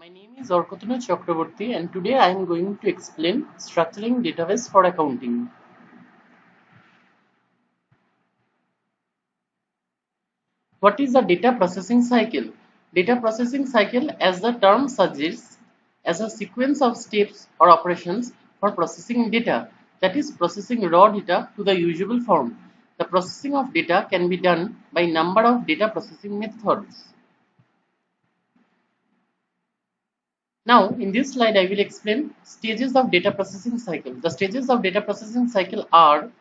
My name is Orkotunu Chakraborty and today I am going to explain structuring database for accounting. What is the data processing cycle? Data processing cycle, as the term suggests, as a sequence of steps or operations for processing data, that is processing raw data to the usable form. The processing of data can be done by number of data processing methods. Now, in this slide, I will explain stages of data processing cycle. The stages of data processing cycle are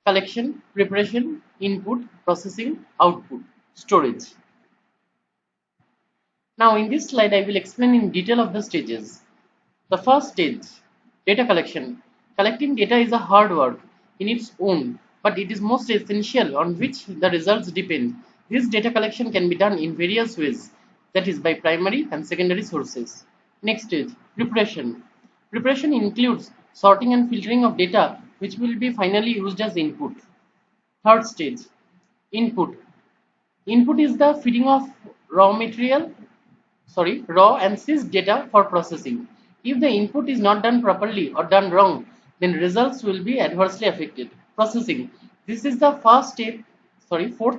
collection, preparation, input, processing, output, storage. Now, in this slide, I will explain in detail of the stages. The first stage, data collection. Collecting data is a hard work in its own, but it is most essential on which the results depend. This data collection can be done in various ways, that is by primary and secondary sources. Next stage, preparation. Preparation includes sorting and filtering of data which will be finally used as input. Third stage, input. Input is the feeding of raw and seized data for processing. If the input is not done properly or done wrong, then results will be adversely affected. Processing. This is the fourth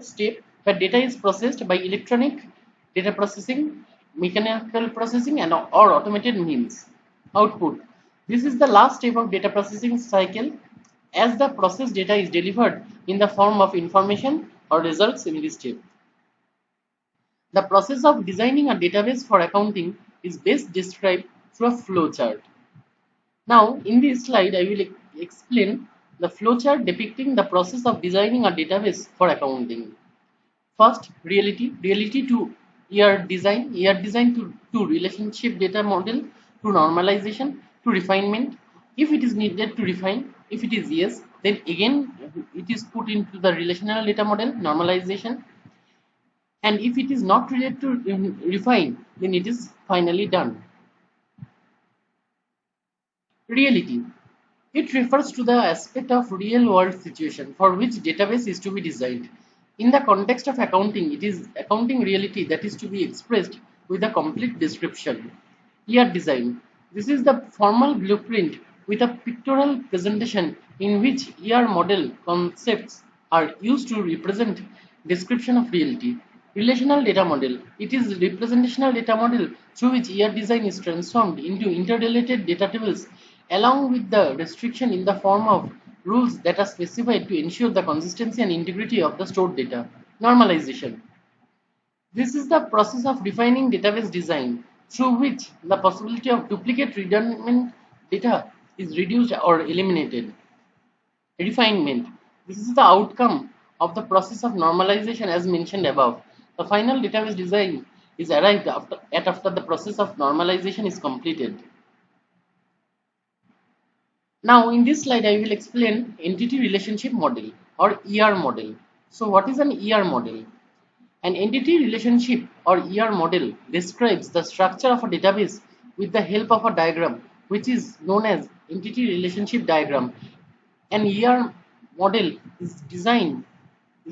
step where data is processed by electronic data processing, mechanical processing or automated means. Output. This is the last step of data processing cycle as the processed data is delivered in the form of information or results in this step. The process of designing a database for accounting is best described through a flowchart. Now, in this slide, I will explain the flowchart depicting the process of designing a database for accounting. First, reality to year design to relationship data model, to normalization, to refinement. If it is needed to refine, if it is yes, then again it is put into the relational data model, normalization. And if it is not related to refine, then it is finally done. Reality. It refers to the aspect of real world situation for which database is to be designed. In the context of accounting, it is accounting reality that is to be expressed with a complete description. Year design. This is the formal blueprint with a pictorial presentation in which year model concepts are used to represent description of reality. Relational data model. It is representational data model through which year design is transformed into interrelated data tables along with the restriction in the form of rules that are specified to ensure the consistency and integrity of the stored data. Normalization. This is the process of defining database design through which the possibility of duplicate redundant data is reduced or eliminated. Refinement. This is the outcome of the process of normalization as mentioned above. The final database design is arrived after the process of normalization is completed. Now in this slide I will explain entity relationship model or ER model. So what is an ER model? An entity relationship or ER model describes the structure of a database with the help of a diagram which is known as entity relationship diagram. An ER model is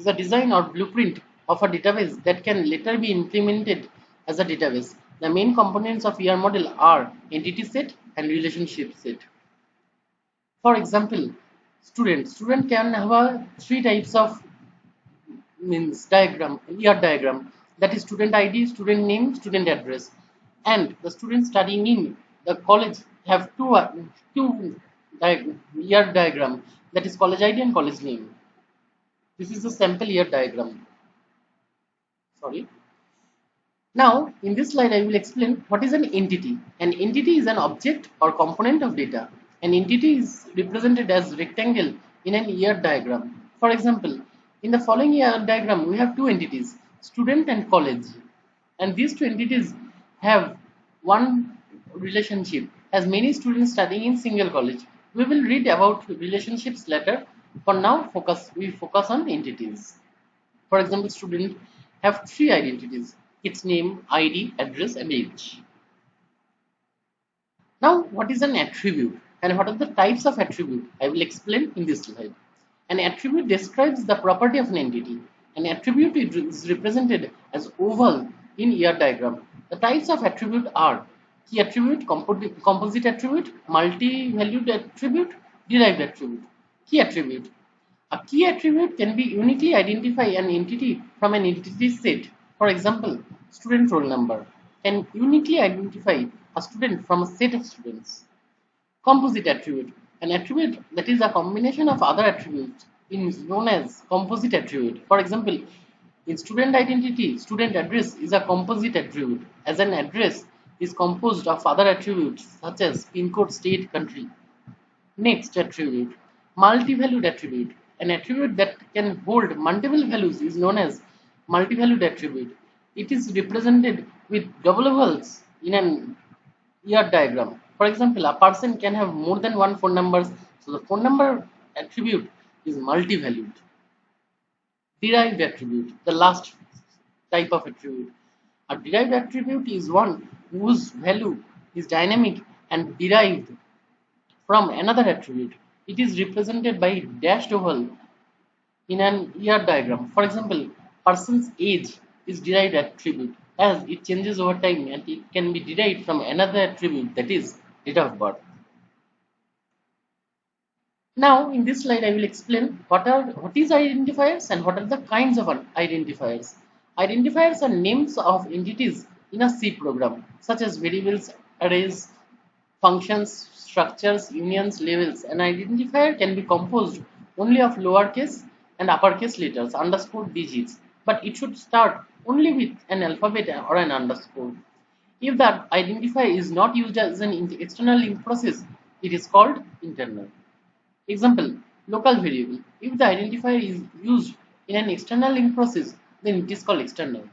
a design or blueprint of a database that can later be implemented as a database. The main components of ER model are entity set and relationship set. For example, student can have three types of ER diagram, that is student ID, student name, student address, and the student studying in the college have two ER diagram, that is college ID and college name. This is the sample ER diagram. Now, in this slide, I will explain what is an entity. An entity is an object or component of data. An entity is represented as rectangle in an ER diagram. For example, in the following ER diagram, we have two entities, student and college. And these two entities have one relationship, as many students studying in single college. We will read about relationships later. For now, we focus on entities. For example, student have three identities, its name, ID, address, and age. Now, what is an attribute and what are the types of attribute? I will explain in this slide. An attribute describes the property of an entity. An attribute is represented as oval in ER diagram. The types of attribute are key attribute, composite attribute, multi-valued attribute, derived attribute. Key attribute. A key attribute can be uniquely identify an entity from an entity set. For example, student roll number can uniquely identify a student from a set of students. Composite attribute. An attribute that is a combination of other attributes is known as composite attribute. For example, in student identity, student address is a composite attribute, as an address is composed of other attributes such as pin code, state, country. Next attribute, multi-valued attribute. An attribute that can hold multiple values is known as multi-valued attribute. It is represented with double ovals in an ER diagram. For example, a person can have more than one phone numbers, so the phone number attribute is multi-valued. Derived attribute, the last type of attribute. A derived attribute is one whose value is dynamic and derived from another attribute. It is represented by dashed oval in an ER diagram. For example, person's age is derived attribute as it changes over time and it can be derived from another attribute, that is date of birth. Now in this slide I will explain what is identifiers and what are the kinds of identifiers. Identifiers are names of entities in a C program such as variables, arrays, functions, structures, unions, labels. An identifier can be composed only of lowercase and uppercase letters, underscore, digits, but it should start only with an alphabet or an underscore. If that identifier is not used as an external link process, it is called internal. Example, local variable. If the identifier is used in an external link process, then it is called external.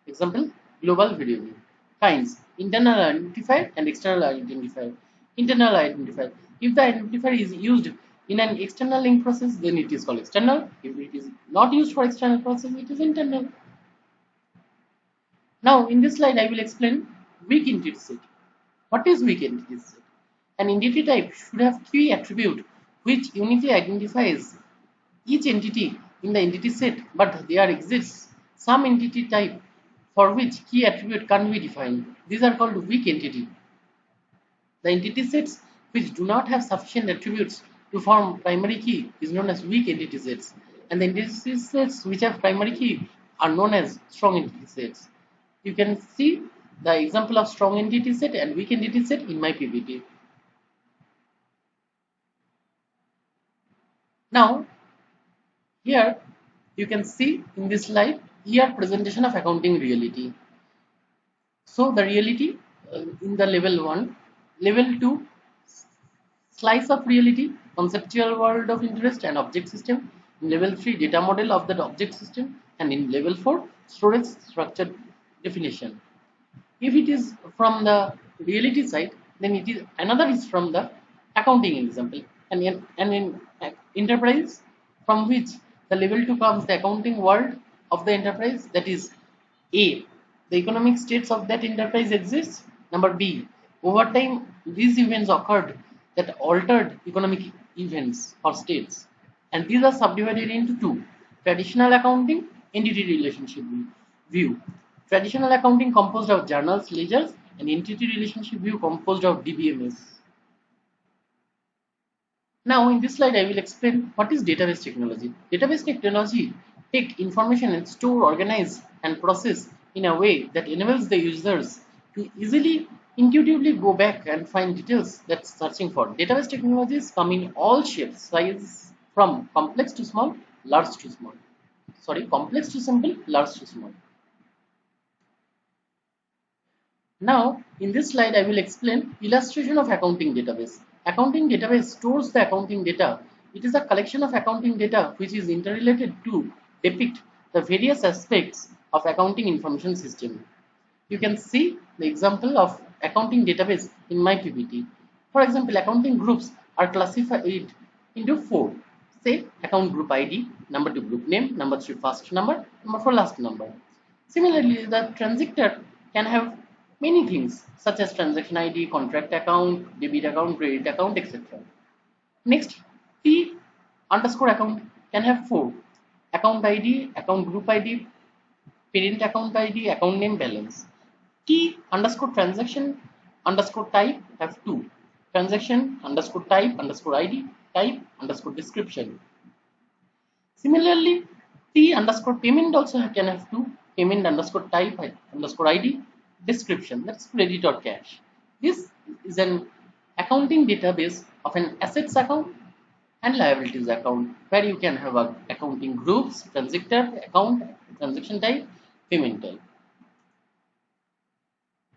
Example, global variable. Kinds, internal identifier and external identifier. Internal identifier. If the identifier is used in an external link process, then it is called external. If it is not used for external process, it is internal. Now, in this slide, I will explain weak entity set. What is weak entity set? An entity type should have key attribute which uniquely identifies each entity in the entity set, but there exists some entity type for which key attribute can't be defined. These are called weak entity. The entity sets which do not have sufficient attributes to form primary key is known as weak entity sets, and the entity sets which have primary key are known as strong entity sets. You can see the example of strong entity set and weak entity set in my PPT. Now, here you can see in this slide ER presentation of accounting reality. So the reality in the level 1, level 2, slice of reality, conceptual world of interest and object system. In level 3, data model of that object system, and in level 4, storage structure definition. If it is from the reality side, then it is another is from the accounting example, and in enterprise, from which the level 2 comes the accounting world of the enterprise, that is A, the economic states of that enterprise exists. Number B, over time these events occurred that altered economic events or states, and these are subdivided into two: traditional accounting, entity relationship view. Traditional accounting composed of journals, ledgers, and entity relationship view composed of DBMS. Now in this slide I will explain what is database technology. Database technology take information and store, organize and process in a way that enables the users to easily, intuitively go back and find details that's searching for. Database technologies come in all shapes, size from complex to small, large to small. Complex to simple, large to small. Now, in this slide, I will explain illustration of accounting database. Accounting database stores the accounting data. It is a collection of accounting data which is interrelated to depict the various aspects of accounting information system. You can see the example of accounting database in my PPT. For example, accounting groups are classified into 4. Say account group ID, number 2 group name, number 3 first number, number 4 last number. Similarly, the transactor can have many things such as transaction ID, contract account, debit account, credit account, etc. Next, T underscore account can have 4: account ID, account group ID, parent account ID, account name, balance. Key underscore transaction underscore type have two. Transaction underscore type underscore ID type underscore description. Similarly, T underscore payment also can have two. Payment underscore type underscore ID description. That's credit or cash. This is an accounting database of an assets account and liabilities account where you can have accounting groups, transactor, account, transaction type, payment type.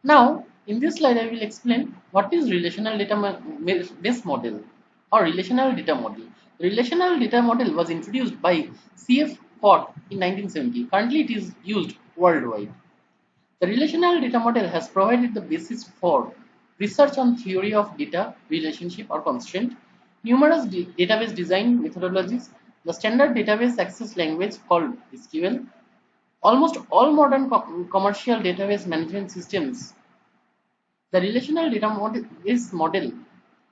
Now, in this slide, I will explain what is relational database model or relational data model. The relational data model was introduced by C.F. Ford in 1970. Currently, it is used worldwide. The relational data model has provided the basis for research on theory of data, relationship or constraint, numerous database design methodologies, the standard database access language called SQL. Almost all modern commercial database management systems. The relational data model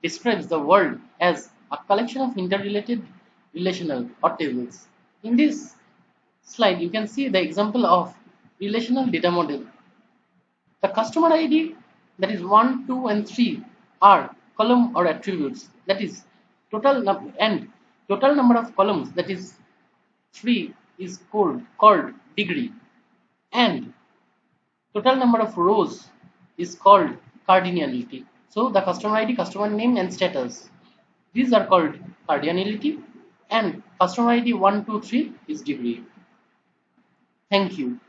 describes the world as a collection of interrelated relational or tables. In this slide, you can see the example of relational data model. The customer ID, that is 1, 2, and 3, are column or attributes, that is total number of columns, that is 3, is called degree, and total number of rows is called cardinality. So the customer ID, customer name, and status, these are called cardinality, and customer ID 1, 2, 3 is degree. Thank you.